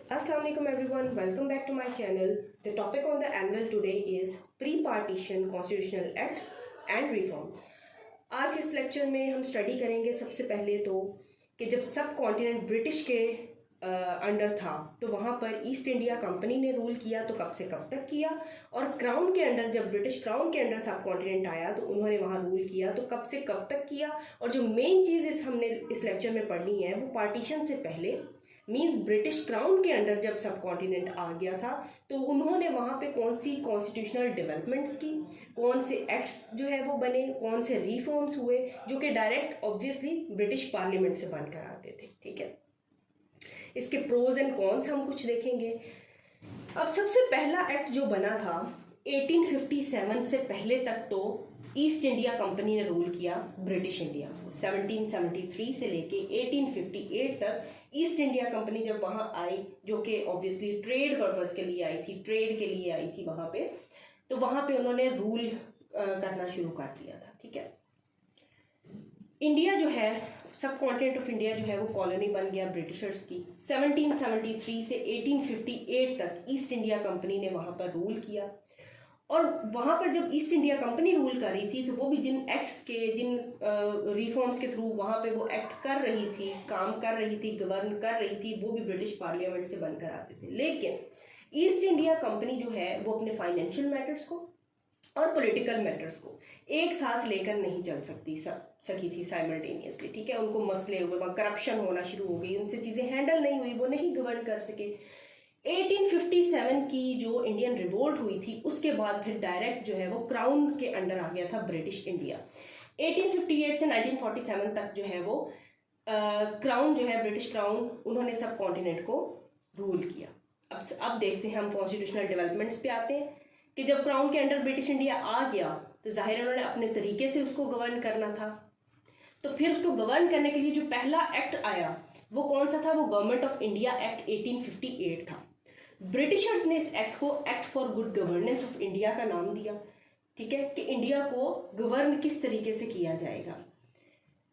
Assalamualaikum everyone, welcome back to my channel. The topic on the annual today is pre-partition constitutional acts and reforms. आज इस lecture में हम study करेंगे सबसे पहले तो कि जब सब कॉन्टिनेंट ब्रिटिश के अंडर था तो वहाँ पर ईस्ट इंडिया कंपनी ने रूल किया तो कब से कब तक किया, और क्राउन के अंडर जब ब्रिटिश क्राउन के अंडर सब कॉन्टिनेंट आया तो उन्होंने वहाँ रूल किया तो कब से कब तक किया। और जो मेन चीज़ हमने इस लेक्चर में पढ़नी है वो पार्टीशन से पहले मीन्स ब्रिटिश क्राउन के अंडर जब सब कॉन्टिनेंट आ गया था तो उन्होंने वहाँ पे कौन सी कॉन्स्टिट्यूशनल डेवलपमेंट्स की, कौन से एक्ट्स जो है वो बने, कौन से रिफॉर्म्स हुए जो कि डायरेक्ट ऑब्वियसली ब्रिटिश पार्लियामेंट से बनकर आते थे। ठीक है, इसके प्रोज एंड कॉन्स हम कुछ देखेंगे। अब सबसे पहला एक्ट जो बना था 1857 से पहले तक तो ईस्ट इंडिया कंपनी ने रूल किया ब्रिटिश इंडिया को। 1773 से लेके 1858 तक ईस्ट इंडिया कंपनी जब वहाँ आई, जो कि ऑब्वियसली ट्रेड पर्पस के लिए आई थी, ट्रेड के लिए आई थी वहाँ पे, तो वहाँ पे उन्होंने रूल करना शुरू कर दिया था। ठीक है, इंडिया जो है, सब कॉन्टिनेंट ऑफ इंडिया जो है वो कॉलोनी बन गया ब्रिटिशर्स की। 1773 से 1858 तक ईस्ट इंडिया कंपनी ने वहाँ पर रूल किया, और वहाँ पर जब ईस्ट इंडिया कंपनी रूल कर रही थी तो वो भी जिन एक्ट्स के, जिन रिफॉर्म्स के थ्रू वहाँ पे वो एक्ट कर रही थी, काम कर रही थी, गवर्न कर रही थी, वो भी ब्रिटिश पार्लियामेंट से बनकर आते थे। लेकिन ईस्ट इंडिया कंपनी जो है वो अपने फाइनेंशियल मैटर्स को और पॉलिटिकल मैटर्स को एक साथ लेकर नहीं चल सकी थी साइमल्टेनियसली। ठीक है, उनको मसले हुए, वहाँ करप्शन होना शुरू हो गई, उनसे चीज़ें हैंडल नहीं हुई, वो नहीं गवर्न कर सके। 1857 की जो इंडियन रिवोल्ट हुई थी उसके बाद फिर डायरेक्ट जो है वो क्राउन के अंडर आ गया था ब्रिटिश इंडिया। 1858 से 1947 तक जो है वो क्राउन जो है, ब्रिटिश क्राउन, उन्होंने सब कॉन्टिनेंट को रूल किया। अब देखते हैं, हम कॉन्स्टिट्यूशनल डेवलपमेंट्स पे आते हैं कि जब क्राउन के अंडर ब्रिटिश इंडिया आ गया तो जाहिर है उन्होंने अपने तरीके से उसको गवर्न करना था। तो फिर उसको गवर्न करने के लिए जो पहला एक्ट आया वो कौन सा था? वो गवर्नमेंट ऑफ इंडिया एक्ट 1858 था। ब्रिटिशर्स ने इस एक्ट को act for good governance of India का नाम दिया। ठीक है, कि इंडिया को गवर्न किस तरीके से किया जाएगा।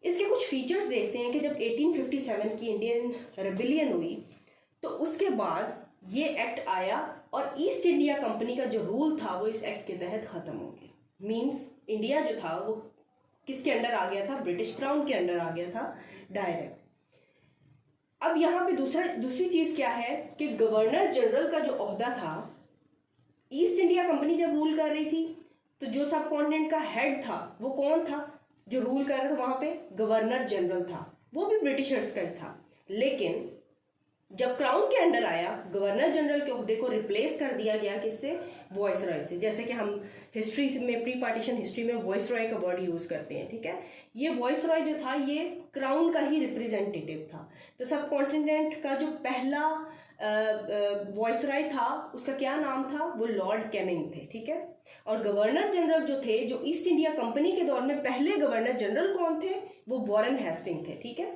इसके कुछ फीचर्स देखते हैं कि जब 1857 की इंडियन रेबिलियन हुई तो उसके बाद ये एक्ट आया और ईस्ट इंडिया कंपनी का जो रूल था वो इस एक्ट के तहत ख़त्म हो गया। मीन्स इंडिया जो था वो किसके अंडर आ गया था? ब्रिटिश क्राउन के अंडर आ गया था डायरेक्ट। अब यहाँ पे दूसरी चीज़ क्या है कि गवर्नर जनरल का जो ओहदा था, ईस्ट इंडिया कंपनी जब रूल कर रही थी तो जो सब कॉन्टिनेंट का हेड था वो कौन था? जो रूल कर रहा था वहाँ पे गवर्नर जनरल था, वो भी ब्रिटिशर्स का ही था। लेकिन जब क्राउन के अंडर आया, गवर्नर जनरल के ओहदे को रिप्लेस कर दिया गया किससे? वॉइस रॉय से। जैसे कि हम हिस्ट्री में, प्री पार्टीशन हिस्ट्री में वॉइस रॉय का वर्ड यूज़ करते हैं। ठीक है, ये वॉइस रॉय जो था ये क्राउन का ही रिप्रेजेंटेटिव था। तो सब कॉन्टिनेंट का जो पहला वॉइस रॉय था उसका क्या नाम था? वो लॉर्ड कैनिंग थे। ठीक है, और गवर्नर जनरल जो थे, जो ईस्ट इंडिया कंपनी के दौर में पहले गवर्नर जनरल कौन थे? वो वॉरेन हेस्टिंग थे। ठीक है,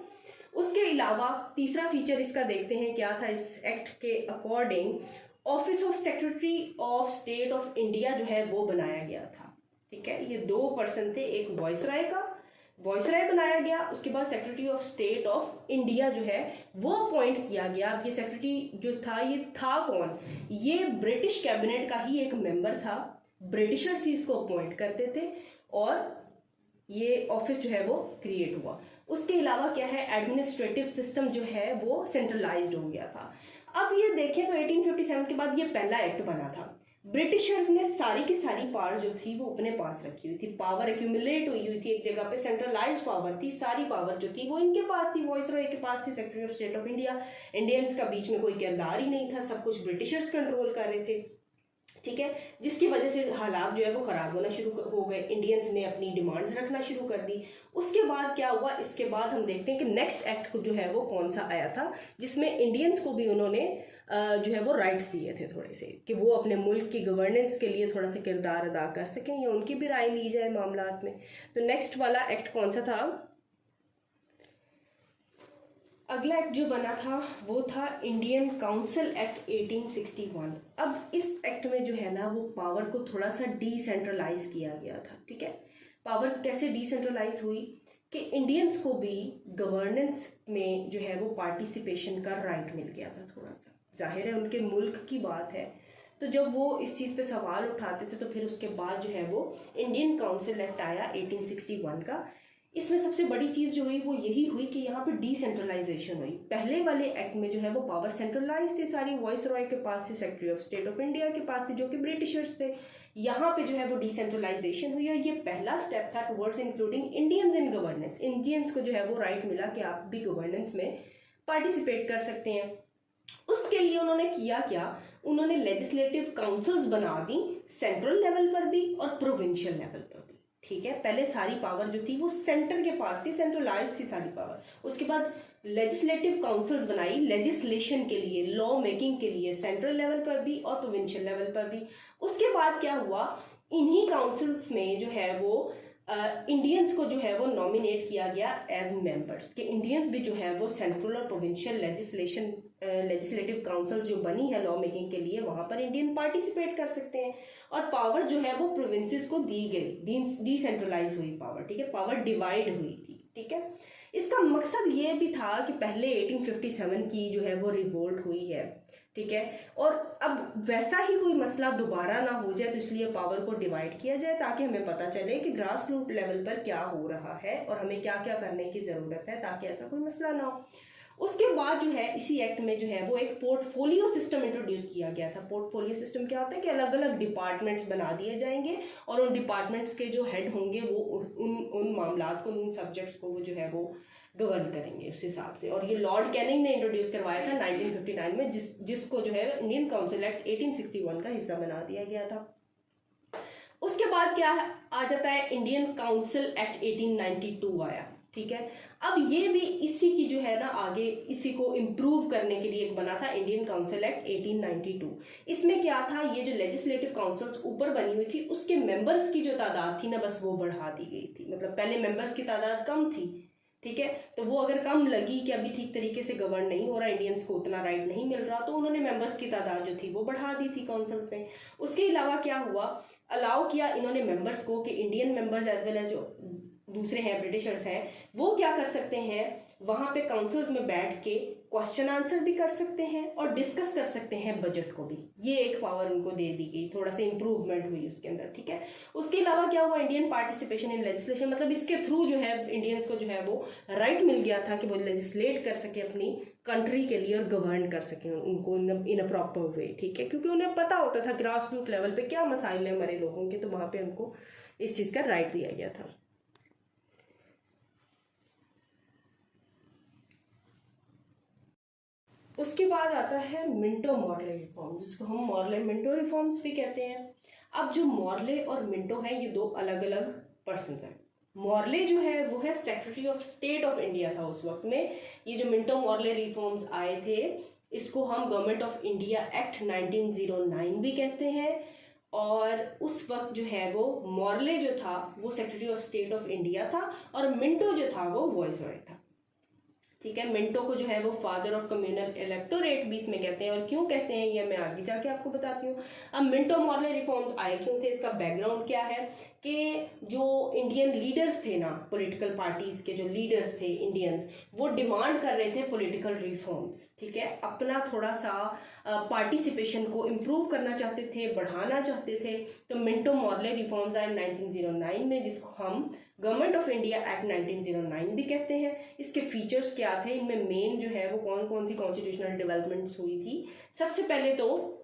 उसके अलावा तीसरा फीचर इसका देखते हैं क्या था। इस एक्ट के according office of secretary of state of India जो है वो बनाया गया था। ठीक है, ये दो पर्सन थे, एक वॉइसरॉय का, वॉइसरॉय बनाया गया, उसके बाद secretary of state of India जो है वो अपॉइंट किया गया। अब ये सेक्रेटरी जो था ये था कौन? ये ब्रिटिश कैबिनेट का ही एक मेंबर था, ब्रिटिशर्स ही इसको अपॉइंट करते थे और ये ऑफिस जो है वो क्रिएट हुआ। उसके अलावा क्या है, एडमिनिस्ट्रेटिव सिस्टम जो है वो सेंट्रलाइज्ड हो गया था। अब ये देखें तो 1857 के बाद ये पहला एक्ट बना था। ब्रिटिशर्स ने सारी की सारी पावर जो थी वो अपने पास रखी हुई थी, पावर एक्यूमुलेट हुई थी एक जगह पे, सेंट्रलाइज्ड पावर थी, सारी पावर जो थी वो इनके पास थी, वॉइसरॉय के पास थी, secretary of state of India. Indians का बीच में कोई किरदार ही नहीं था, सब कुछ ब्रिटिशर्स कंट्रोल कर रहे थे। ठीक है, जिसकी वजह से हालात जो है वो ख़राब होना शुरू हो गए, इंडियंस ने अपनी डिमांड्स रखना शुरू कर दी। उसके बाद क्या हुआ? इसके बाद हम देखते हैं कि नेक्स्ट एक्ट जो है वो कौन सा आया था, जिसमें इंडियंस को भी उन्होंने जो है वो राइट्स दिए थे थोड़े से, कि वो अपने मुल्क की गवर्नेंस के लिए थोड़ा सा किरदार अदा कर सकें या उनकी भी राय ली जाए मामलात में। तो नेक्स्ट वाला एक्ट कौन सा था? अगला एक्ट जो बना था वो था इंडियन काउंसिल एक्ट 1861। अब इस एक्ट में जो है ना वो पावर को थोड़ा सा डिसेंट्रलाइज किया गया था। ठीक है, पावर कैसे डिसेंट्रलाइज हुई कि इंडियंस को भी गवर्नेंस में जो है वो पार्टिसिपेशन का राइट मिल गया था थोड़ा सा। जाहिर है उनके मुल्क की बात है, तो जब वो इस चीज़ पे सवाल उठाते थे तो फिर उसके बाद जो है वो इंडियन काउंसिल एक्ट आया 1861 का। इसमें सबसे बड़ी चीज़ जो हुई वो यही हुई कि यहाँ पे डिसेंट्रलाइजेशन हुई। पहले वाले एक्ट में जो है वो पावर सेंट्रलाइज थी सारी, वॉइस रॉय के पास थी, secretary of state of India के पास थी जो कि ब्रिटिशर्स थे। यहाँ पे जो है वो डिसेंट्रलाइजेशन हुई और ये पहला स्टेप था towards including Indians in governance. Indians को जो है वो राइट मिला कि आप भी गवर्नेंस में पार्टिसिपेट कर सकते हैं। उसके लिए उन्होंने किया क्या, उन्होंने लेजिस्लेटिव काउंसिल्स बना दी सेंट्रल लेवल पर भी और प्रोविंशियल लेवल पर भी। ठीक है, पहले सारी पावर जो थी वो सेंटर के पास थी, सेंट्रलाइज थी सारी पावर। उसके बाद लेजिस्लेटिव काउंसिल्स बनाई लेजिस्लेशन के लिए, लॉ मेकिंग के लिए, सेंट्रल लेवल पर भी और प्रोविंशियल लेवल पर भी। उसके बाद क्या हुआ, इन्हीं काउंसिल्स में जो है वो इंडियंस को जो है वो नॉमिनेट किया गया एज मेंबर्स, कि इंडियंस भी जो है वो सेंट्रल और प्रोविंशियल लेजिस्लेटिव काउंसिल्स जो बनी है लॉ मेकिंग के लिए, वहाँ पर इंडियन पार्टिसिपेट कर सकते हैं। और पावर जो है वो प्रोविंसेस को दी गई, डिसेंट्रलाइज हुई पावर। ठीक है, पावर डिवाइड हुई थी। ठीक है, इसका मकसद ये भी था कि पहले 1857 की जो है वो रिवोल्ट हुई है। ठीक है, और अब वैसा ही कोई मसला दोबारा ना हो जाए, तो इसलिए पावर को डिवाइड किया जाए ताकि हमें पता चले कि ग्रास रूट लेवल पर क्या हो रहा है और हमें क्या क्या करने की ज़रूरत है ताकि ऐसा कोई मसला ना हो। उसके बाद जो है इसी एक्ट में जो है वो एक पोर्टफोलियो सिस्टम इंट्रोड्यूस किया गया था। पोर्टफोलियो सिस्टम क्या होता है कि अलग अलग डिपार्टमेंट्स बना दिए जाएंगे और उन डिपार्टमेंट्स के जो हेड होंगे वो उन मामलात को, उन सब्जेक्ट्स को वो जो है वो गवर्न करेंगे उस हिसाब से। और ये लॉर्ड कैनिंग ने इंट्रोड्यूस करवाया था 1959 में, जिसको जो है इंडियन काउंसिल एक्ट 1861 का हिस्सा बना दिया गया था। उसके बाद क्या आ जाता है, इंडियन काउंसिल एक्ट 1892 आया। ठीक है, अब ये भी इसी की जो है ना आगे इसी को इम्प्रूव करने के लिए एक बना था इंडियन काउंसिल एक्ट 1892। इसमें क्या था, ये जो लेजिस्लेटिव काउंसिल्स ऊपर बनी हुई थी उसके मेंबर्स की जो तादाद थी ना, बस वो बढ़ा दी गई थी। मतलब पहले मेंबर्स की तादाद कम थी। ठीक है, तो वो अगर कम लगी कि अभी ठीक तरीके से गवर्न नहीं हो रहा, इंडियंस को उतना राइट नहीं मिल रहा, तो उन्होंने मेंबर्स की तादाद जो थी वो बढ़ा दी थी काउंसिल्स में। उसके अलावा क्या हुआ, अलाउ किया इन्होंने मेंबर्स को कि Indian members as well as जो दूसरे हैं ब्रिटिशर्स हैं वो क्या कर सकते हैं, वहाँ पे काउंसिल्स में बैठ के क्वेश्चन आंसर भी कर सकते हैं और डिस्कस कर सकते हैं बजट को भी। ये एक पावर उनको दे दी गई, थोड़ा सा इंप्रूवमेंट हुई उसके अंदर। ठीक है, उसके अलावा क्या हुआ, इंडियन पार्टिसिपेशन इन लेजिस्लेशन, मतलब इसके थ्रू जो है इंडियंस को जो है वो राइट मिल गया था कि वो लेजिस्लेट कर सके अपनी कंट्री के लिए और गवर्न कर सकें उनको इन अ प्रॉपर वे। ठीक है, क्योंकि उन्हें पता होता था ग्रास रूट लेवल पे क्या मसाइल है हमारे लोगों के, तो वहाँ पे उनको इस चीज़ का राइट दिया गया था। उसके बाद आता है मिंटो मॉर्ले रिफॉर्म, जिसको हम मॉर्ले मिंटो रिफॉर्म्स भी कहते हैं। अब जो मॉर्ले और मिंटो हैं ये दो अलग अलग पर्सन हैं। मॉर्ले जो है वो है secretary of state of India था उस वक्त में। ये जो मिंटो मॉर्ले रिफॉर्म्स आए थे इसको हम गवर्नमेंट ऑफ इंडिया एक्ट 1909 भी कहते हैं। और उस वक्त जो है वो मॉर्ले जो था वो secretary of state of India था और मिंटो जो था वो वॉइसरॉय था। ठीक है, मिंटो को जो है वो फादर ऑफ कम्युनल इलेक्टोरेट भी इसमें कहते हैं, और क्यों कहते हैं ये मैं आगे जाके आपको बताती हूँ। अब मिंटो मॉर्ले रिफॉर्म्स आए क्यों थे, इसका बैकग्राउंड क्या है कि जो इंडियन लीडर्स थे ना, पॉलिटिकल पार्टीज के जो लीडर्स थे इंडियंस, वो डिमांड कर रहे थे पॉलिटिकल रिफॉर्म्स। ठीक है, अपना थोड़ा सा पार्टिसिपेशन को इम्प्रूव करना चाहते थे, बढ़ाना चाहते थे। तो मिंटो मॉर्ले रिफॉर्म्स आए 1909 में, जिसको हम गवर्नमेंट ऑफ इंडिया एक्ट 1909 भी कहते हैं। इसके फीचर्स क्या थे, इनमें मेन जो है वो कौन कौन सी कॉन्स्टिट्यूशनल डेवलपमेंट्स हुई थी। सबसे पहले तो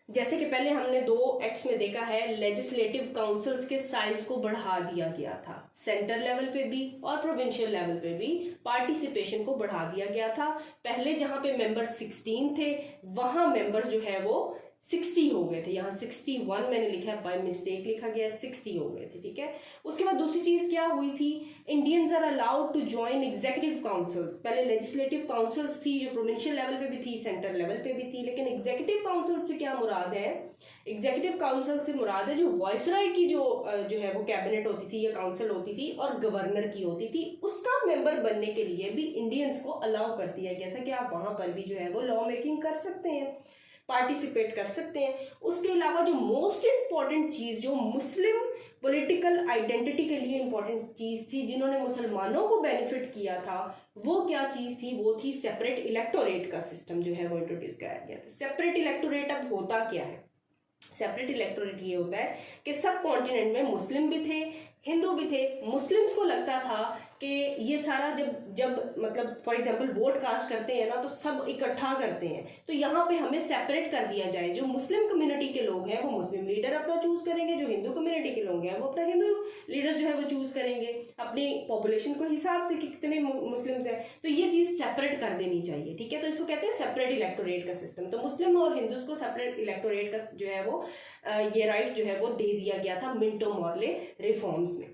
जैसे कि पहले हमने दो एक्ट्स में देखा है, लेजिस्लेटिव काउंसिल्स के साइज को बढ़ा दिया गया था, सेंटर लेवल पे भी और प्रोविंशियल लेवल पे भी पार्टिसिपेशन को बढ़ा दिया गया था। पहले जहां पे मेंबर्स 16 थे वहां मेंबर्स जो है वो 60 हो गए थे। यहाँ 61 मैंने लिखा है, बाय मिस्टेक लिखा गया है, 60 हो गए थे। ठीक है, उसके बाद दूसरी चीज क्या हुई थी, Indians are allowed to join executive councils. पहले लेजिस्लेटिव काउंसिल्स थी जो प्रोविंशियल लेवल पे भी थी, सेंटर लेवल पे भी थी, लेकिन एग्जीक्यूटिव काउंसिल से क्या मुराद है, एग्जीक्यूटिव काउंसिल से मुराद है जो वॉइसरॉय की जो है वो कैबिनेट होती थी या काउंसिल होती थी और गवर्नर की होती थी, उसका मेंबर बनने के लिए भी इंडियंस को अलाउ कर दिया गया था कि आप वहां पर भी जो है वो लॉ मेकिंग कर सकते हैं। पार्टिसिपेट कर सकते हैं। उसके अलावा जो मोस्ट इम्पॉर्टेंट चीज़ जो मुस्लिम पॉलिटिकल आइडेंटिटी के लिए इम्पॉर्टेंट चीज़ थी, जिन्होंने मुसलमानों को बेनिफिट किया था, वो क्या चीज़ थी? वो थी सेपरेट इलेक्टोरेट का सिस्टम जो है वो इंट्रोड्यूस कराया गया था। सेपरेट इलेक्टोरेट अब होता क्या है? सेपरेट इलेक्टोरेट ये होता है कि सब कॉन्टिनेंट में मुस्लिम भी थे, हिंदू भी थे। मुस्लिम्स को लगता था कि ये सारा जब मतलब फॉर एग्जांपल वोट कास्ट करते हैं ना, तो सब इकट्ठा करते हैं, तो यहाँ पे हमें सेपरेट कर दिया जाए। जो मुस्लिम कम्युनिटी के लोग हैं वो मुस्लिम लीडर अपना चूज करेंगे, जो हिंदू कम्युनिटी के लोग हैं वो अपना हिंदू लीडर जो है वो चूज करेंगे अपनी पॉपुलेशन को हिसाब से कि कितने मुस्लिम्स हैं। तो ये चीज़ सेपरेट कर देनी चाहिए, ठीक है। तो इसको कहते हैं सेपरेट इलेक्टोरेट का सिस्टम। तो मुस्लिम और हिंदूज को सेपरेट इलेक्टोरेट का जो है वो ये राइट जो है वो दे दिया गया था मिंटो मॉर्ले रिफॉर्म्स में।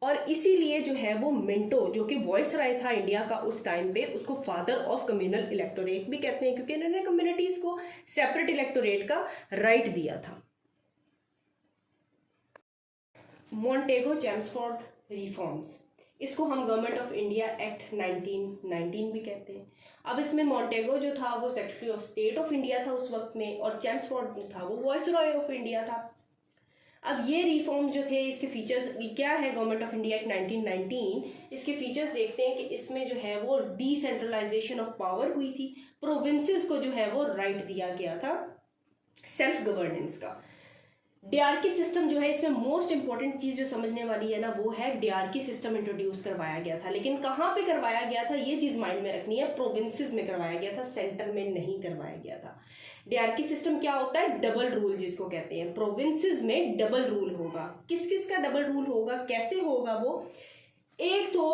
और इसीलिए जो है वो मिंटो, जो कि वॉइसराय था इंडिया का उस टाइम पे, उसको फादर ऑफ कम्युनल इलेक्टोरेट भी कहते हैं, क्योंकि इन्होंने कम्युनिटीज को सेपरेट इलेक्टोरेट का राइट दिया था। मॉन्टेगो चेम्सफोर्ड रिफॉर्म्स, इसको हम गवर्नमेंट ऑफ इंडिया एक्ट 1919 भी कहते हैं। अब इसमें मॉन्टेगो जो था वो secretary of state of India था उस वक्त में, और चेम्सफोर्ड जो था वो वॉइसरॉय ऑफ इंडिया था। अब ये रिफॉर्म्स जो थे, इसके फीचर्स क्या है? गवर्नमेंट ऑफ इंडिया एक्ट 1919, इसके फीचर्स देखते हैं कि इसमें जो है वो डिसेंट्रलाइजेशन ऑफ पावर हुई थी। प्रोविंसेस को जो है वो राइट दिया गया था सेल्फ गवर्नेंस का। डियार्की सिस्टम जो है, इसमें मोस्ट इंपॉर्टेंट चीज जो समझने वाली है ना, वो है डियार्की सिस्टम इंट्रोड्यूस करवाया गया था। लेकिन कहाँ पे करवाया गया था, ये चीज माइंड में रखनी है। प्रोविंसेस में करवाया गया था, सेंटर में नहीं करवाया गया था। डियार्की सिस्टम क्या होता है? डबल रूल जिसको कहते हैं। प्रोविंसेस में डबल रूल होगा। किस किस का डबल रूल होगा, कैसे होगा वो? एक तो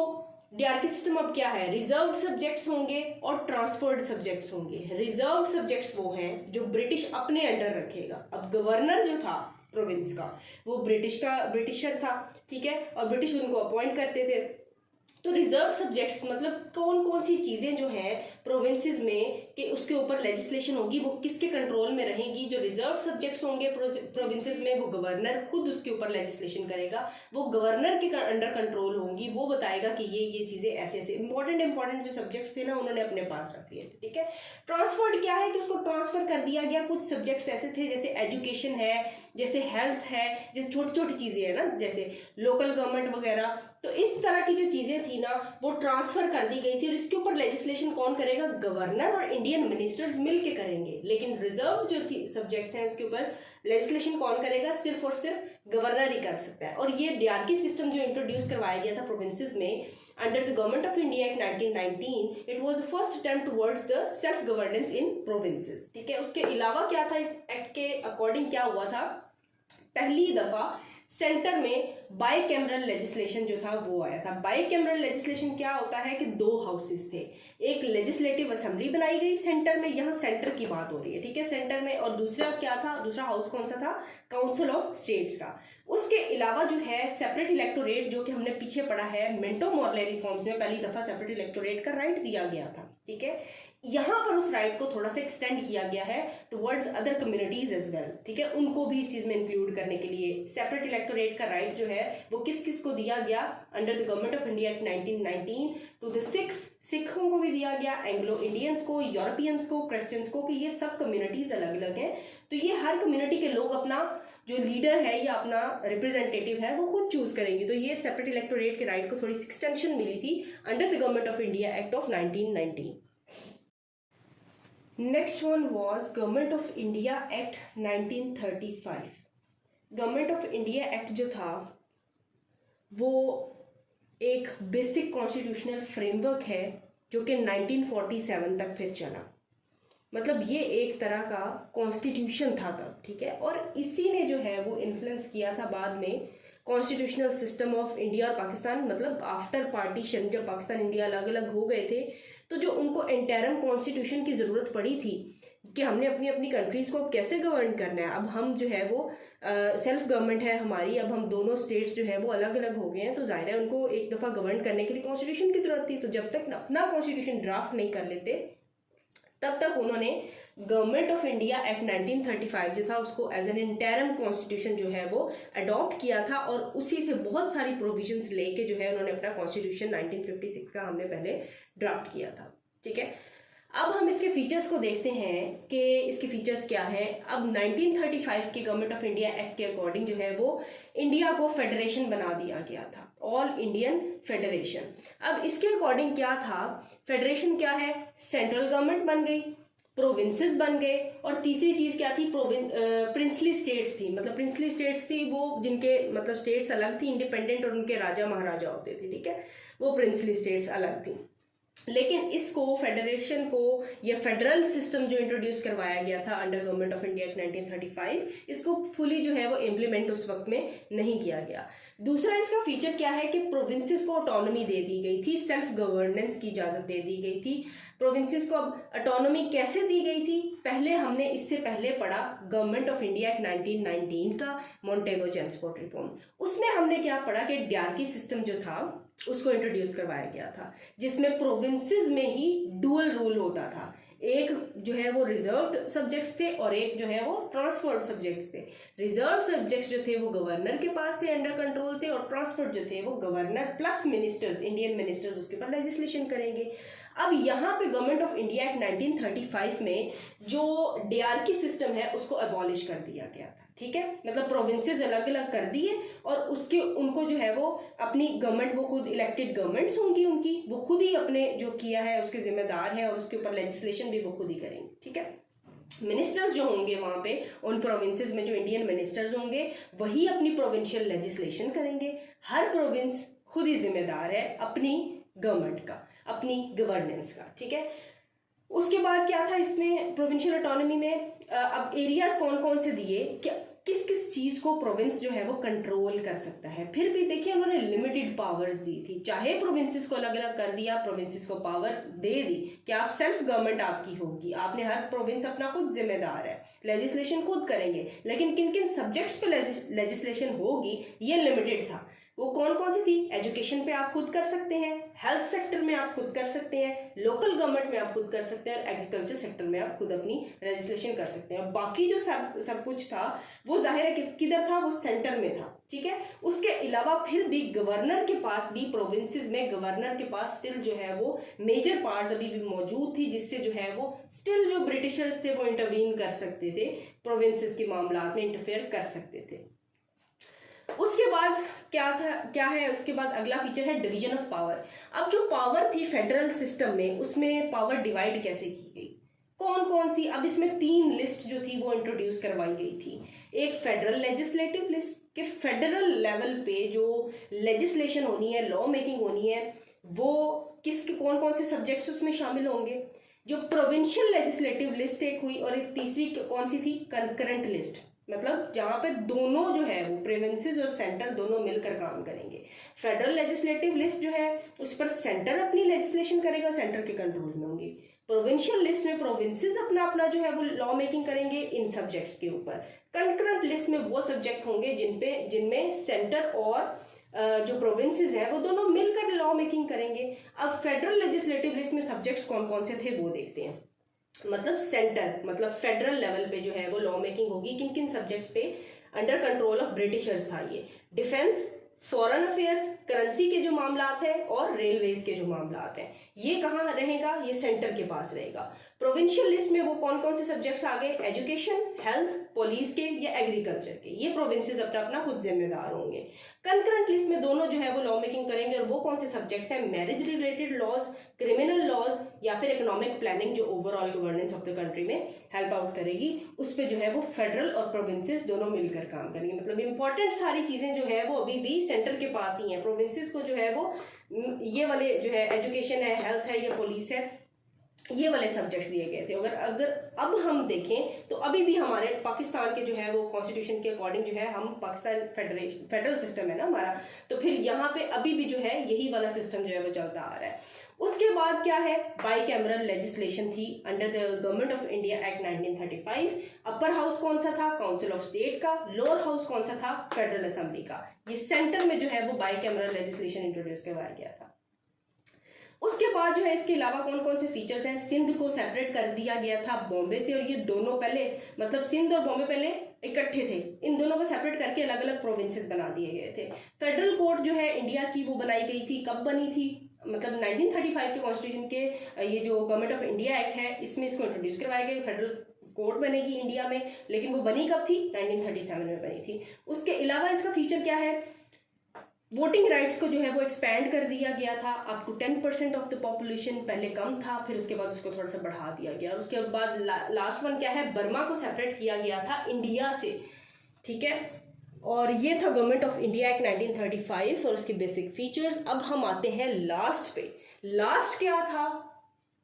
डियार्की सिस्टम अब क्या है, रिजर्व सब्जेक्ट्स होंगे और ट्रांसफर्ड सब्जेक्ट्स होंगे। रिजर्व सब्जेक्ट्स वो हैं जो ब्रिटिश अपने अंडर रखेगा। अब गवर्नर जो था प्रोविंस का, वो ब्रिटिशर था, ठीक है, और ब्रिटिश उनको अपॉइंट करते थे। तो रिजर्व सब्जेक्ट्स मतलब कौन कौन सी चीजें जो हैं प्रोविंसेस में कि उसके ऊपर लेजिस्लेशन होगी, वो किसके कंट्रोल में रहेगी? जो रिजर्व सब्जेक्ट्स होंगे प्रोविंसेस में, वो गवर्नर खुद उसके ऊपर लेजिस्लेशन करेगा, वो गवर्नर के अंडर कंट्रोल होंगी, वो बताएगा कि ये चीजें ऐसे ऐसे। इंपॉर्टेंट जो सब्जेक्ट्स थे ना, उन्होंने अपने पास रख लिए थे, ठीक है। ट्रांसफर्ड क्या है कि उसको ट्रांसफर कर दिया गया। कुछ सब्जेक्ट्स ऐसे थे जैसे एजुकेशन है, जैसे हेल्थ है, जैसे छोटी छोटी चीजें है ना, जैसे लोकल गवर्नमेंट वगैरह। तो इस तरह की जो चीजें थी ना, वो ट्रांसफर कर दी गई थी, और इसके ऊपर लेजिस्लेशन कौन करेगा? गवर्नर और इंडियन मिनिस्टर्स मिलके करेंगे। लेकिन रिजर्व जो थी सब्जेक्ट्स हैं, उसके ऊपर लेजिस्लेशन कौन करेगा? सिर्फ और सिर्फ गवर्नर ही कर सकता है। और ये डियार्की सिस्टम जो इंट्रोड्यूस करवाया गया था प्रोविंसेस में under the government of India act 1919, it was the first attempt towards the self governance in provinces, ठीक है। उसके अलावा क्या था, इस एक्ट के अकॉर्डिंग क्या हुआ था? पहली दफा सेंटर में बाई कैमरल लेजिस्लेशन जो था वो आया था। बाई कैमरल लेजिस्लेशन क्या होता है कि दो हाउसेस थे, एक लेजिस्लेटिव असेंबली बनाई गई सेंटर में, यहाँ सेंटर की बात हो रही है, ठीक है, सेंटर में, और दूसरा क्या था, दूसरा हाउस कौन सा था? काउंसिल ऑफ स्टेट्स का। उसके अलावा जो है सेपरेट इलेक्टोरेट, जो कि हमने पीछे पढ़ा है मिंटो मॉर्ले रिफॉर्म्स में, पहली दफा सेपरेट इलेक्टोरेट का राइट दिया गया था, ठीक है। यहाँ पर उस राइट को थोड़ा सा एक्सटेंड किया गया है towards other communities as well, ठीक है, उनको भी इस चीज में इंक्लूड करने के लिए सेपरेट इलेक्टोरेट का राइट जो है वो किस किस को दिया गया under the government of India act 1919 to the सिखों को भी दिया गया, एंग्लो इंडियंस को, यूरोपियंस को, क्रिश्चियंस को, कि ये सब कम्युनिटीज अलग अलग हैं। तो ये हर कम्युनिटी के लोग अपना जो लीडर है या अपना रिप्रेजेंटेटिव है वो खुद चूज करेंगे। तो ये सेपरेट इलेक्टोरेट के राइट को थोड़ी सी एक्सटेंशन मिली थी under the government of India act of 1919। Next one was government of India act 1935। Government of India act जो था वो एक बेसिक कॉन्स्टिट्यूशनल फ्रेमवर्क है जो कि 1947 तक फिर चला। मतलब ये एक तरह का कॉन्स्टिट्यूशन था तब, ठीक है, और इसी ने जो है वो इन्फ्लुएंस किया था बाद में कॉन्स्टिट्यूशनल सिस्टम ऑफ इंडिया और पाकिस्तान। मतलब आफ्टर पार्टीशन जब पाकिस्तान इंडिया अलग अलग हो गए थे, तो जो उनको इंटरम कॉन्स्टिट्यूशन की ज़रूरत पड़ी थी कि हमने अपनी अपनी कंट्रीज़ को अब कैसे गवर्न करना है। अब हम जो है वो सेल्फ गवर्नमेंट है हमारी, अब हम दोनों स्टेट्स जो है वो अलग अलग हो गए हैं, तो जाहिर है उनको एक दफ़ा गवर्न करने के लिए कॉन्स्टिट्यूशन की ज़रूरत थी। तो जब तक अपना कॉन्स्टिट्यूशन ड्राफ्ट नहीं कर लेते तब तक उन्होंने गवर्नमेंट ऑफ इंडिया एक्ट 1935 जो था उसको एज एन इंटरम कॉन्स्टिट्यूशन जो है वो अडॉप्ट किया था, और उसी से बहुत सारी प्रोविजंस लेके जो है उन्होंने अपना कॉन्स्टिट्यूशन 1956 का हमने पहले ड्राफ्ट किया था, ठीक है। अब हम इसके फीचर्स को देखते हैं कि इसके फीचर्स क्या हैं। अब 1935 के गवर्नमेंट ऑफ इंडिया एक्ट के अकॉर्डिंग जो है वो इंडिया को फेडरेशन बना दिया गया था, ऑल इंडियन फेडरेशन। अब इसके अकॉर्डिंग क्या था, फेडरेशन क्या है, सेंट्रल गवर्नमेंट बन गई, प्रोविंसेस बन गए, और तीसरी चीज क्या थी, प्रिंसली स्टेट्स थी। मतलब प्रिंसली स्टेट्स थी वो जिनके मतलब स्टेट्स अलग थी, इंडिपेंडेंट, और उनके राजा महाराजा होते थे, ठीक है, वो प्रिंसली स्टेट्स अलग थी। लेकिन इसको फेडरेशन को, ये फेडरल सिस्टम जो इंट्रोड्यूस करवाया गया था अंडर गवर्नमेंट ऑफ इंडिया 1935, इसको फुली जो है वो इम्प्लीमेंट उस वक्त में नहीं किया गया। दूसरा इसका फीचर क्या है कि प्रोविंसेस को ऑटोनॉमी दे दी गई थी, सेल्फ गवर्नेंस की इजाजत दे दी गई थी। प्रोविंसेस को अब ऑटोनॉमी कैसे दी गई थी, पहले हमने इससे पहले पढ़ा गवर्नमेंट ऑफ इंडिया एक्ट 1919 का, मोंटेगो जेम्सफोर्ड रिफॉर्म। उसमें हमने क्या पढ़ा कि डायरकी सिस्टम जो था उसको इंट्रोड्यूस करवाया गया था, जिसमें प्रोविंसेस में ही डुअल रूल होता था। एक जो है वो रिजर्व्ड सब्जेक्ट्स थे और एक जो है वो ट्रांसफर्ड सब्जेक्ट्स थे। रिजर्व सब्जेक्ट्स जो थे वो गवर्नर के पास थे, अंडर कंट्रोल थे, और ट्रांसफर्ड जो थे वो governor plus ministers, Indian ministers उसके ऊपर लेजिस्लेशन करेंगे। अब यहाँ पे गवर्नमेंट ऑफ इंडिया एक्ट 1935 में जो डीआरकी सिस्टम है उसको अबॉलिश कर दिया गया था, ठीक है। मतलब प्रोविंसेस अलग अलग कर दिए और उसके उनको जो है वो अपनी गवर्नमेंट, वो खुद इलेक्टेड गवर्नमेंट्स होंगी उनकी, वो खुद ही अपने जो किया है उसके जिम्मेदार हैं और उसके ऊपर लेजिस्लेशन भी वो खुद ही करेंगे, ठीक है। मिनिस्टर्स जो होंगे वहां पे उन प्रोविंसेस में, जो इंडियन मिनिस्टर्स होंगे वही अपनी प्रोविंशियल लेजिस्लेशन करेंगे। हर प्रोविंस खुद ही जिम्मेदार है अपनी गवर्नमेंट का, अपनी गवर्नेंस का, ठीक है। उसके बाद क्या था इसमें प्रोविंशियल ऑटोनॉमी में, अब एरियाज कौन कौन से दिए, क्या किस किस चीज को प्रोविंस जो है वो कंट्रोल कर सकता है। फिर भी देखिए उन्होंने लिमिटेड पावर्स दी थी, चाहे प्रोविंसेस को अलग अलग कर दिया, प्रोविंसेस को पावर दे दी कि आप सेल्फ गवर्नमेंट आपकी होगी, आपने हर प्रोविंस अपना खुद जिम्मेदार है, लेजिस्लेशन खुद करेंगे, लेकिन किन किन सब्जेक्ट्स पे लेजिस्लेशन होगी ये लिमिटेड था। वो कौन कौन सी थी, एजुकेशन पे आप खुद कर सकते हैं, हेल्थ सेक्टर में आप खुद कर सकते हैं, लोकल गवर्नमेंट में आप खुद कर सकते हैं, और एग्रीकल्चर सेक्टर में आप खुद अपनी लेजिस्लेशन कर सकते हैं। बाकी जो सब कुछ था वो जाहिर है किधर था, वो सेंटर में था, ठीक है। उसके अलावा फिर भी गवर्नर के पास भी, प्रोविंसेस में गवर्नर के पास स्टिल जो है वो मेजर पार्ट्स अभी भी मौजूद थी, जिससे जो है वो स्टिल जो ब्रिटिशर्स थे वो इंटरवीन कर सकते थे, प्रोविंसेस के मामला में इंटरफेयर कर सकते थे। उसके बाद क्या है उसके बाद अगला फीचर है डिवीजन ऑफ पावर। अब जो पावर थी फेडरल सिस्टम में, उसमें पावर डिवाइड कैसे की गई, कौन कौन सी, अब इसमें 3 लिस्ट जो थी वो इंट्रोड्यूस करवाई गई थी। एक फेडरल लेजिस्लेटिव लिस्ट, कि फेडरल लेवल पे जो लेजिस्लेशन होनी है, लॉ मेकिंग होनी है, वो किसके कौन कौन से सब्जेक्ट्स उसमें शामिल होंगे। जो प्रोविंशियल लेजिस्लेटिव लिस्ट एक हुई, और एक तीसरी कौन सी थी, कंकरेंट लिस्ट, मतलब जहां पे दोनों जो है वो प्रोविंसेस और सेंटर दोनों मिलकर काम करेंगे। फेडरल लेजिस्लेटिव लिस्ट जो है उस पर सेंटर अपनी लेजिस्लेशन करेगा, सेंटर के कंट्रोल में होंगी। प्रोविंशियल लिस्ट में प्रोविंसेस अपना अपना जो है वो लॉ मेकिंग करेंगे इन सब्जेक्ट्स के ऊपर। कंकरेंट लिस्ट में वो सब्जेक्ट होंगे जिनमें सेंटर और जो प्रोविंसेस हैं वो दोनों मिलकर लॉ मेकिंग करेंगे। अब फेडरल लेजिस्लेटिव लिस्ट में सब्जेक्ट्स कौन कौन से थे वो देखते हैं। मतलब सेंटर, मतलब फेडरल लेवल पे जो है वो लॉ मेकिंग होगी, किन किन सब्जेक्ट्स पे, अंडर कंट्रोल ऑफ ब्रिटिशर्स था ये, डिफेंस, फॉरेन अफेयर्स, करेंसी के जो मामलात हैं, और रेलवेज के जो मामलात हैं, ये कहाँ रहेगा, ये सेंटर के पास रहेगा। प्रोविंशियल लिस्ट में वो कौन कौन से सब्जेक्ट्स आ गए, एजुकेशन, हेल्थ, पुलिस के या एग्रीकल्चर के, ये प्रोविंसेस अपना अपना खुद जिम्मेदार होंगे। कंकरेंट लिस्ट में दोनों जो है वो लॉ मेकिंग करेंगे, और वो कौन से सब्जेक्ट्स हैं, marriage related laws, criminal laws, या फिर इकोनॉमिक प्लानिंग जो overall governance of the country में हेल्प आउट करेगी, उस पर जो है वो फेडरल और प्रोविंसेस दोनों मिलकर काम करेंगे। मतलब इंपॉर्टेंट सारी चीजें जो है वो अभी भी सेंटर के पास ही हैं। प्रोविंसेस को जो है वो ये वाले जो है एजुकेशन है, हेल्थ है या पुलिस है, ये वाले सब्जेक्ट्स दिए गए थे। अगर अब हम देखें तो अभी भी हमारे पाकिस्तान के जो है वो कॉन्स्टिट्यूशन के अकॉर्डिंग जो है, हम पाकिस्तान फेडरल सिस्टम है ना हमारा, तो फिर यहाँ पे अभी भी जो है यही वाला सिस्टम जो है वो चलता आ रहा है। उसके बाद क्या है, बाईकैमरल लेजिस्लेशन थी under the government of India act 1935। Upper house कौन सा था, काउंसिल ऑफ स्टेट का। लोअर हाउस कौन सा था, फेडरल असेंबली का। ये सेंटर में जो है वो बाईकैमरल लेजिस्लेशन इंट्रोड्यूस करवाया गया था। उसके बाद जो है इसके अलावा कौन कौन से फीचर्स हैं, सिंध को सेपरेट कर दिया गया था बॉम्बे से, और ये दोनों पहले, मतलब सिंध और बॉम्बे पहले इकट्ठे थे, इन दोनों को सेपरेट करके अलग अलग प्रोविंसेस बना दिए गए थे। फेडरल कोर्ट जो है इंडिया की वो बनाई गई थी, कब बनी थी, मतलब 1935 के कॉन्स्टिट्यूशन के ये जो गवर्नमेंट ऑफ इंडिया एक्ट है इसमें इसको इंट्रोड्यूस करवाया गया। फेडरल कोर्ट बनेगी इंडिया में, लेकिन वो बनी कब थी? 1937 में बनी थी। उसके अलावा इसका फीचर क्या है? वोटिंग राइट्स को जो है वो एक्सपैंड कर दिया गया था up to 10% of the population. पहले कम था, फिर उसके बाद उसको थोड़ा सा बढ़ा दिया गया। और उसके बाद लास्ट वन क्या है? बर्मा को सेपरेट किया गया था इंडिया से, ठीक है। और ये था गवर्नमेंट ऑफ इंडिया एक्ट 1935 और उसके बेसिक फीचर्स। अब हम आते हैं लास्ट पे। लास्ट क्या था?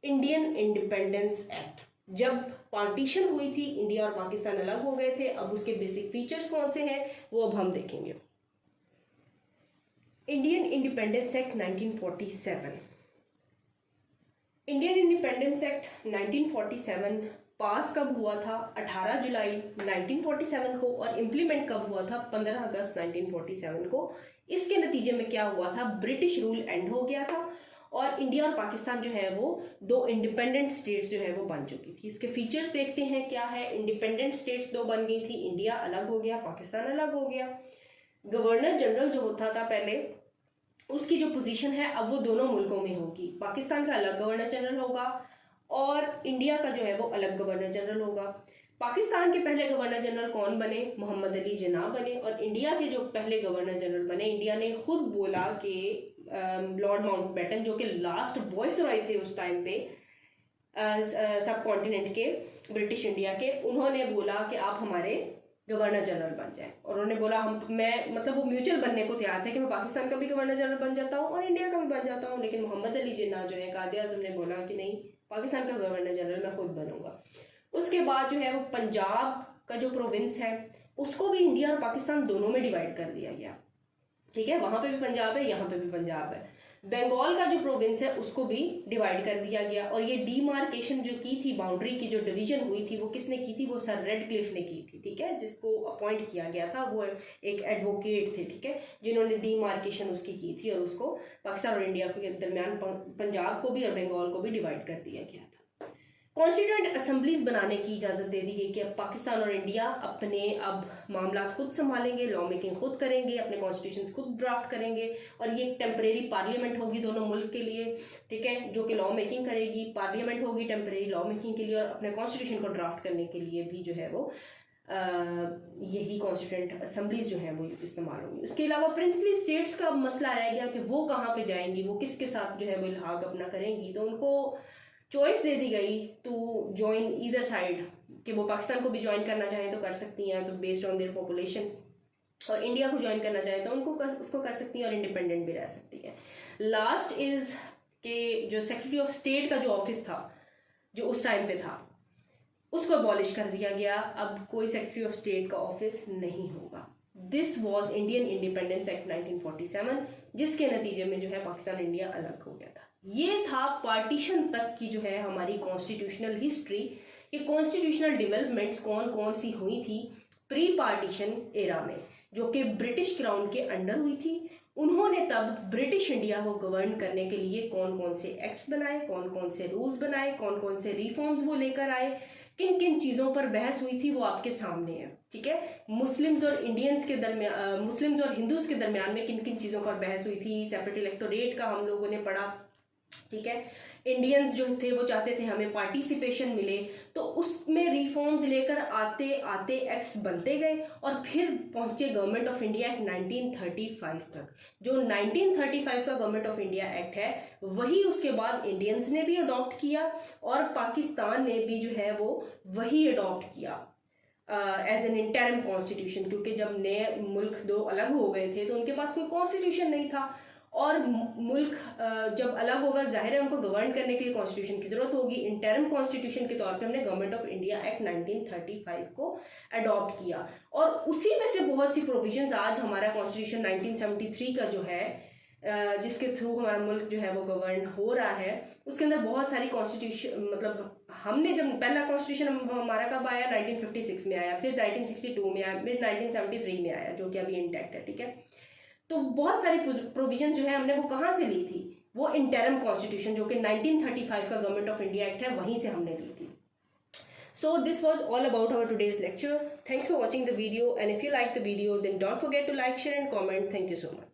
Indian independence act. जब पार्टीशन हुई थी, इंडिया और पाकिस्तान अलग हो गए थे, अब उसके बेसिक फीचर्स कौन से हैं वो अब हम देखेंगे। Indian independence act 1947। Indian independence act 1947 पास कब हुआ था? 18 जुलाई 1947 को। और इम्प्लीमेंट कब हुआ था? 15 अगस्त 1947 को। इसके नतीजे में क्या हुआ था? ब्रिटिश रूल एंड हो गया था और इंडिया और पाकिस्तान जो है वो दो इंडिपेंडेंट स्टेट्स जो है वो बन चुकी थी। इसके फीचर्स देखते हैं क्या है। इंडिपेंडेंट स्टेट्स दो बन गई थी, इंडिया अलग हो गया, पाकिस्तान अलग हो गया। गवर्नर जनरल जो होता था पहले, उसकी जो पोजीशन है अब वो दोनों मुल्कों में होगी। पाकिस्तान का अलग गवर्नर जनरल होगा और इंडिया का जो है वो अलग गवर्नर जनरल होगा। पाकिस्तान के पहले गवर्नर जनरल कौन बने? मोहम्मद अली जिन्ना बने। और इंडिया के जो पहले गवर्नर जनरल बने, इंडिया ने खुद बोला कि लॉर्ड माउंटबेटन, जो कि लास्ट वॉइस रॉय थे उस टाइम पे सब कॉन्टिनेंट के, ब्रिटिश इंडिया के, उन्होंने बोला कि आप हमारे गवर्नर जनरल बन जाए। और उन्होंने बोला मैं मतलब वो म्यूचुअल बनने को तैयार थे कि मैं पाकिस्तान का भी गवर्नर जनरल बन जाता हूँ और इंडिया का भी बन जाता हूँ। लेकिन मोहम्मद अली जिन्ना जो है कायदे आज़म ने बोला कि नहीं, पाकिस्तान का गवर्नर जनरल मैं खुद बनूंगा। उसके बाद जो है वो पंजाब का जो प्रोविंस है उसको भी इंडिया और पाकिस्तान दोनों में डिवाइड कर दिया गया, ठीक है। वहां पे भी पंजाब है, यहाँ पे भी पंजाब है। बंगाल का जो प्रोविंस है उसको भी डिवाइड कर दिया गया। और ये डीमार्केशन जो की थी, बाउंड्री की जो डिवीजन हुई थी, वो किसने की थी? वो सर रेडक्लिफ ने की थी, ठीक है, जिसको अपॉइंट किया गया था। वो एक एडवोकेट थे, ठीक है, जिन्होंने डीमार्केशन उसकी की थी और उसको पाकिस्तान और इंडिया के दरमियान पंजाब को भी और बंगाल को भी डिवाइड कर दिया गया था। कॉन्स्टिट्यूएंट असेंबलीज बनाने की इजाज़त दे दी गई कि अब पाकिस्तान और इंडिया अपने अब मामला खुद संभालेंगे, लॉ मेकिंग खुद करेंगे, अपने कॉन्स्टिट्यूशन खुद ड्राफ्ट करेंगे। और ये एक टेम्परेरी पार्लियामेंट होगी दोनों मुल्क के लिए, ठीक है, जो कि लॉ मेकिंग करेगी। पार्लियामेंट होगी टेम्परेरी लॉ मेकिंग के लिए और अपने कॉन्स्टिट्यूशन को ड्राफ्ट करने के लिए भी जो है वो यही कॉन्स्टिट्यूएंट असेंबलीज जो है वो इस्तेमाल होंगी। उसके अलावा प्रिंसली स्टेट्स का मसला रह गया कि वो कहाँ पे जाएंगी, वो किसके साथ जो है वो इल्हाक अपना करेंगी। तो उनको चॉइस दे दी गई टू ज्वाइन ईदर साइड, कि वो पाकिस्तान को भी ज्वाइन करना चाहें तो कर सकती हैं, तो बेस्ड ऑन देयर पॉपुलेशन, और इंडिया को ज्वाइन करना चाहें तो उसको कर सकती हैं और इंडिपेंडेंट भी रह सकती है। लास्ट इज के जो सेक्रेटरी ऑफ स्टेट का जो ऑफिस था जो उस टाइम पे था, उसको अबॉलिश कर दिया गया। अब कोई सेक्रेटरी ऑफ स्टेट का ऑफिस नहीं होगा। This was Indian independence act 1947, जिसके नतीजे में जो है पाकिस्तान इंडिया अलग हो गया था। ये था पार्टीशन तक की जो है हमारी कॉन्स्टिट्यूशनल हिस्ट्री, कि कॉन्स्टिट्यूशनल डेवलपमेंट्स कौन कौन सी हुई थी प्री पार्टीशन एरा में, जो कि ब्रिटिश क्राउन के अंडर हुई थी। उन्होंने तब ब्रिटिश इंडिया को गवर्न करने के लिए कौन कौन से एक्ट्स बनाए, कौन कौन से रूल्स बनाए, कौन कौन से रिफॉर्म्स वो लेकर आए, किन किन चीज़ों पर बहस हुई थी, वो आपके सामने है, ठीक है। मुस्लिम्स और इंडियंस के दरमियान, मुस्लिम्स और हिंदूज के दरमियान में किन किन चीज़ों पर बहस हुई थी। सेपरेट इलेक्टोरेट का हम लोगों ने पढ़ा, ठीक है। इंडियंस जो थे वो चाहते थे हमें पार्टिसिपेशन मिले, तो उसमें रिफॉर्म्स लेकर आते आते एक्ट्स बनते गए और फिर पहुंचे गवर्नमेंट ऑफ इंडिया एक्ट 1935 तक। जो 1935 का गवर्नमेंट ऑफ इंडिया एक्ट है वही उसके बाद इंडियंस ने भी अडॉप्ट किया और पाकिस्तान ने भी जो है वो वही अडॉप्ट किया एज एन इंटरिम कॉन्स्टिट्यूशन, क्योंकि जब नए मुल्क दो अलग हो गए थे तो उनके पास कोई कॉन्स्टिट्यूशन नहीं था। और मुल्क जब अलग होगा, जाहिर है उनको गवर्न करने के लिए कॉन्स्टिट्यूशन की जरूरत होगी। इंटरिम कॉन्स्टिट्यूशन के तौर पे हमने गवर्नमेंट ऑफ इंडिया एक्ट 1935 को अडॉप्ट किया और उसी में से बहुत सी प्रोविजंस आज हमारा कॉन्स्टिट्यूशन 1973 का जो है जिसके थ्रू हमारा मुल्क जो है वो गवर्न हो रहा है, उसके अंदर बहुत सारी कॉन्स्टिट्यूशन, मतलब हमने जब पहला कॉन्स्टिट्यूशन हमारा कब आया, 1956 में आया, फिर 1962 में आया, फिर 1973 में आया, जो कि अभी इंटैक्ट है, ठीक है। तो बहुत सारी प्रोविजन जो है हमने वो कहाँ से ली थी, वो इंटरिम कॉन्स्टिट्यूशन जो कि 1935 का गवर्नमेंट ऑफ इंडिया एक्ट है वहीं से हमने ली थी। So this was all about our today's lecture. Thanks for watching the video, and if you like the video then don't forget to like, share and comment. Thank you so much.